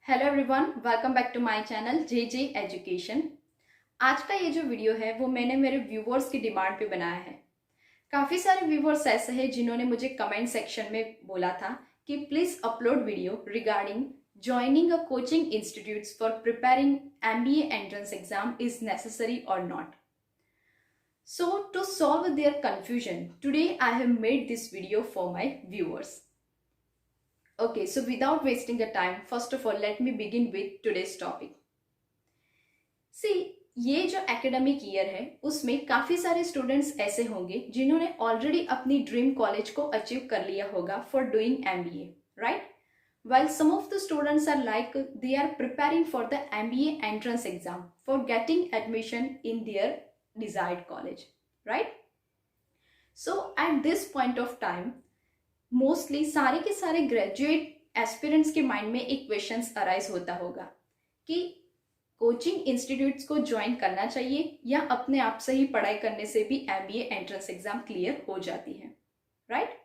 Hello everyone, welcome back to my channel J J Education. आज का ये जो वीडियो है वो मैंने मेरे व्यूवर्स की डिमांड पे बनाया है। काफ़ी सारे व्यूवर्स ऐसे हैं जिन्होंने मुझे कमेंट सेक्शन में बोला था कि please upload video regarding joining a coaching institutes for preparing MBA entrance exam is necessary और not. So to solve their confusion, today I have made this video for my viewers. Okay, so without wasting the time, first of all, let me begin with today's topic. See, ये जो academic year है उसमें काफ़ी सारे students ऐसे होंगे जिन्होंने already अपनी ड्रीम कॉलेज को अचीव कर लिया होगा for doing MBA, right? While some of the students are like they are preparing for the MBA entrance exam for getting admission in their desired college, right? So at this point of time, mostly सारे के सारे graduate aspirants के mind में एक question arise होता होगा कि coaching institutes को ज्वाइन करना चाहिए या अपने आप से ही पढ़ाई करने से भी एमबीए एंट्रेंस एग्जाम क्लियर हो जाती है, right?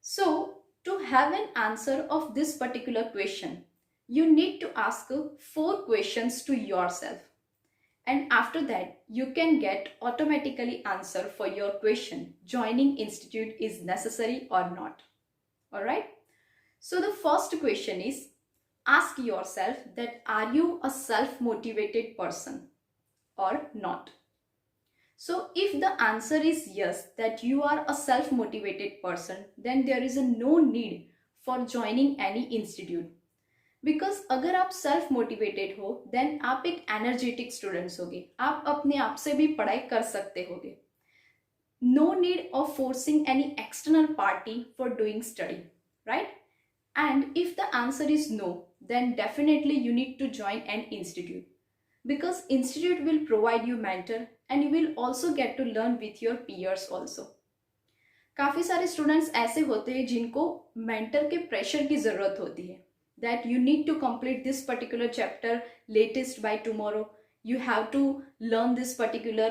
So to have an answer of this particular question you need to ask 4 questions to yourself, and after that you can get automatically answer for your question joining institute is necessary or not. All right, so the first question is, ask yourself that are you a self motivated person or not. So if the answer is yes, that you are a self motivated person, then there is no need for joining any institute. Because अगर आप self motivated हो then आप एक energetic students होगे, आप अपने आप से भी पढ़ाई कर सकते होगे. No need of forcing any external party for doing study, right? And if the answer is no, then definitely you need to join an institute because institute will provide you mentor and you will also get to learn with your peers also. काफ़ी सारे students ऐसे होते हैं जिनको mentor के pressure की ज़रूरत होती है, that you need to complete this particular chapter latest by tomorrow, you have to learn this particular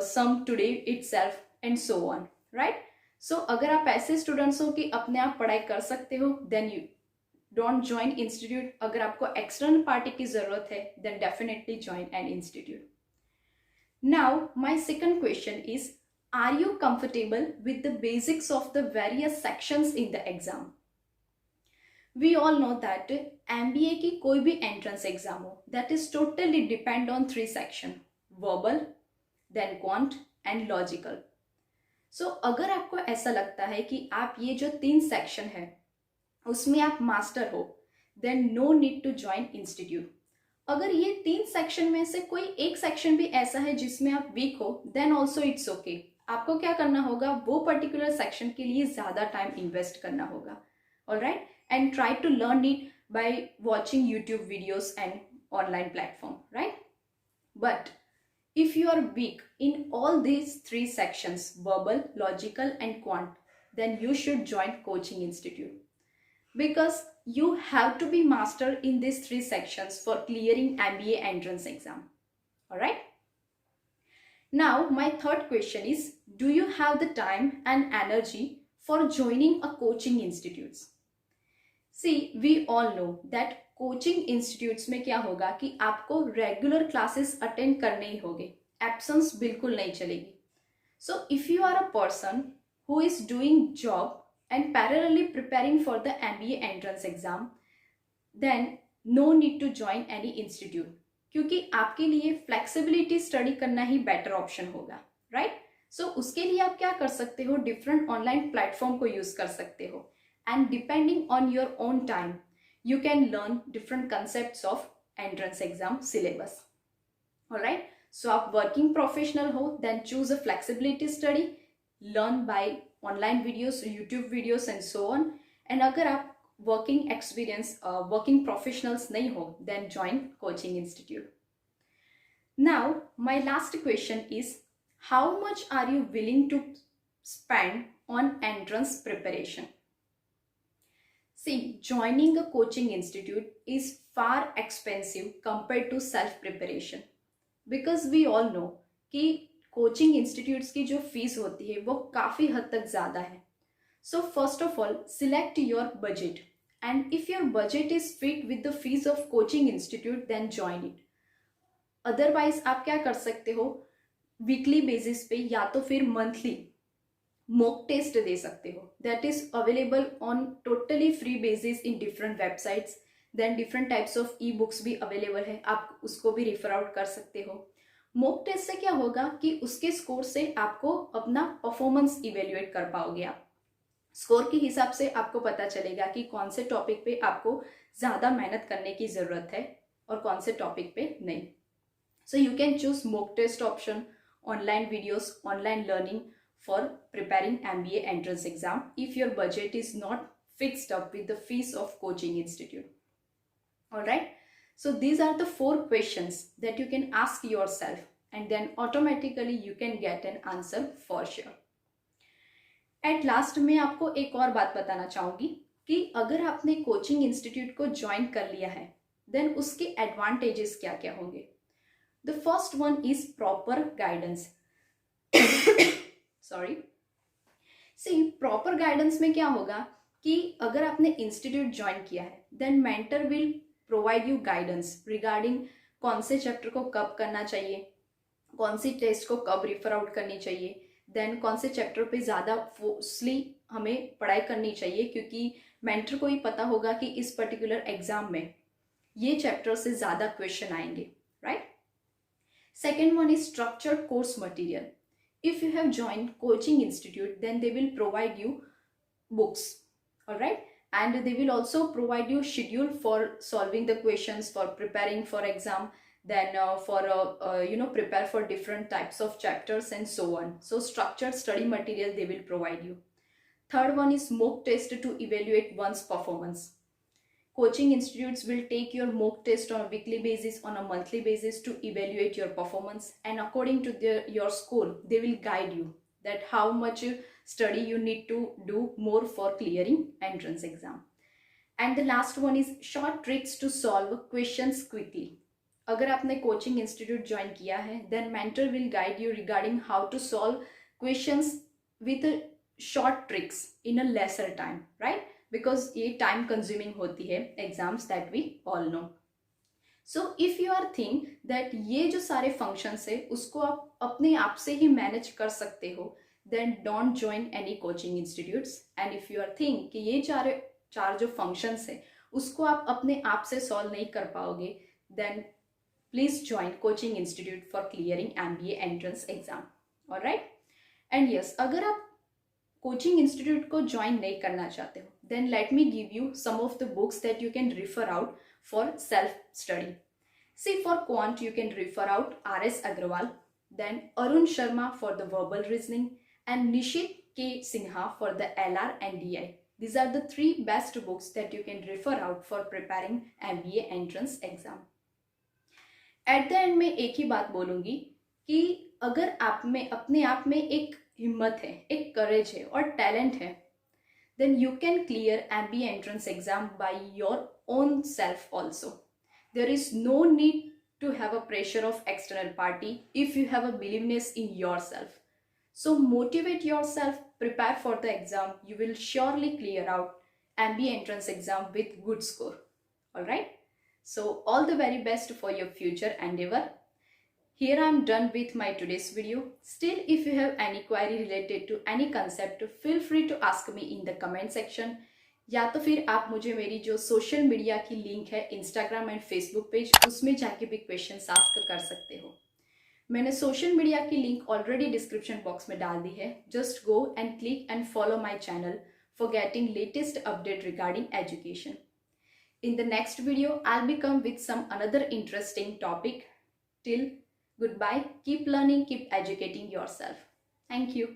sum today itself and so on, right? So अगर आप ऐसे स्टूडेंट्स हो कि अपने आप पढ़ाई कर सकते हो, then you don't join institute. अगर आपको external party की ज़रूरत है, then definitely join an institute. Now my second question is, are you comfortable with the basics of the various sections in the exam? We all know that MBA की कोई भी entrance exam हो, that is totally depend on 3 section, verbal, then quant and logical. So अगर आपको ऐसा लगता है कि आप ये जो 3 सेक्शन है उसमें आप मास्टर हो, then no need to join institute. अगर ये 3 सेक्शन में से कोई एक सेक्शन भी ऐसा है जिसमें आप वीक हो, then also it's okay. आपको क्या करना होगा, वो पर्टिकुलर सेक्शन के लिए ज़्यादा टाइम इन्वेस्ट करना होगा, alright? And try to learn it by watching YouTube videos and online platform, right? But if you are weak in all these 3 sections, verbal, logical and quant, then you should join coaching institute because you have to be master in these 3 sections for clearing MBA entrance exam. All right, now my third question is, do you have the time and energy for joining a coaching institutes? See, we all know that coaching institutes में क्या होगा कि आपको regular classes attend करने ही होंगे, absence बिल्कुल नहीं चलेगी. So if you are a person who is doing job and parallelly preparing for the MBA entrance exam, then no need to join any institute, क्योंकि आपके लिए फ्लेक्सिबिलिटी स्टडी करना ही बेटर ऑप्शन होगा, राइट? सो उसके लिए आप क्या कर सकते हो, डिफरेंट ऑनलाइन प्लेटफॉर्म को यूज कर सकते हो. And depending on your own time, you can learn different concepts of entrance exam syllabus. All right, so आप working professional हो, then choose a flexibility study, learn by online videos, YouTube videos and so on. And अगर आप working experience, working professionals नहीं हो, then join coaching institute. Now my last question is, how much are you willing to spend on entrance preparation? See, joining a coaching institute is far expensive compared to self preparation because we all know कि coaching institutes की जो fees होती है वो काफ़ी हद तक ज़्यादा है. So first of all, select your budget And if your budget is fit with the fees of coaching institute, then join it. Otherwise आप क्या कर सकते हो, वीकली बेसिस पे या तो फिर मंथली मॉक टेस्ट दे सकते हो. That is available on totally free basis in different websites. Then different types of e books भी अवेलेबल है, आप उसको भी रेफर आउट कर सकते हो. मॉक टेस्ट से क्या होगा कि उसके स्कोर से आपको अपना परफॉर्मेंस इवेल्युएट कर पाओगे. आप स्कोर के हिसाब से आपको पता चलेगा कि कौन से टॉपिक पे आपको ज़्यादा मेहनत करने की ज़रूरत है और कौन से टॉपिक पे नहीं. So you can choose mock test option, online videos, online learning for preparing MBA entrance exam if your budget is not fixed up with the fees of coaching institute. Alright, so these are the 4 questions that you can ask yourself and then automatically you can get an answer for sure. At last मैं आपको एक और बात बताना चाहूँगी कि अगर आपने कोचिंग इंस्टीट्यूट को ज्वाइन कर लिया है देन उसके एडवांटेजेस क्या क्या होंगे. The first one is proper guidance. Sorry. See, proper guidance में क्या होगा कि अगर आपने इंस्टीट्यूट ज्वाइन किया है then mentor will provide you guidance regarding कौन से चैप्टर को कब करना चाहिए, कौन सी टेस्ट को कब रिफर आउट करनी चाहिए, देन कौन से चैप्टर पे ज़्यादा फोर्सली हमें पढ़ाई करनी चाहिए, क्योंकि मेंटर को ही पता होगा कि इस पर्टिकुलर एग्जाम में ये चैप्टर से ज़्यादा क्वेश्चन आएंगे. Right. Second one is structured course material. If you have joined coaching institute, then they will provide you books, all right, and they will also provide you schedule for solving the questions, for preparing for exam, then for prepare for different types of chapters and so on. So structured study material they will provide you. Third one is mock test to evaluate one's performance. Coaching institutes will take your mock test on a weekly basis, on a monthly basis to evaluate your performance, and according to your score, they will guide you that how much study you need to do more for clearing entrance exam. And the last one is short tricks to solve questions quickly. अगर आपने coaching institute join किया है, then mentor will guide you regarding how to solve questions with short tricks in a lesser time, right? Because ये time consuming होती है exams, that we all know. So if you are think that ये जो सारे functions है उसको आप अपने आप से ही manage कर सकते हो, then don't join any coaching institutes. And if you are think कि ये चार जो functions है उसको आप अपने आप से solve नहीं कर पाओगे, then please join coaching institute for clearing MBA entrance exam. Alright? And yes, अगर आप कोचिंग इंस्टीट्यूट को ज्वाइन नहीं करना चाहते हो, then let me give you some of the books that you can refer out for self study. See for quant you can refer out RS Agrawal, then Arun Sharma for the verbal reasoning and Nishit K Sinha for the LR and DI. These are the 3 best books that you can refer out for preparing MBA entrance exam. At the end में एक ही बात बोलूँगी कि अगर आप में अपने आप में एक हिम्मत है, एक करेज है और टैलेंट है, then you can clear MBA entrance exam by your own self also. There is no need to have a pressure of external party if you have a believeness in yourself. So motivate yourself, prepare for the exam. You will surely clear out MBA entrance exam with good score. Alright? So all the very best for your future endeavor. Here I am done with my today's video. Still, if you have any query related to any concept, feel free to ask me in the comment section. या तो फिर आप मुझे मेरी जो social media की link है Instagram and Facebook page, उसमें जाके भी क्वेश्चन आस्क कर सकते हो. मैंने सोशल मीडिया की लिंक ऑलरेडी डिस्क्रिप्शन बॉक्स में डाल दी है. Just go and click and follow my channel for getting latest update regarding education. In the next video, I'll be come with some another interesting topic. Till goodbye, keep learning, keep educating yourself. Thank you.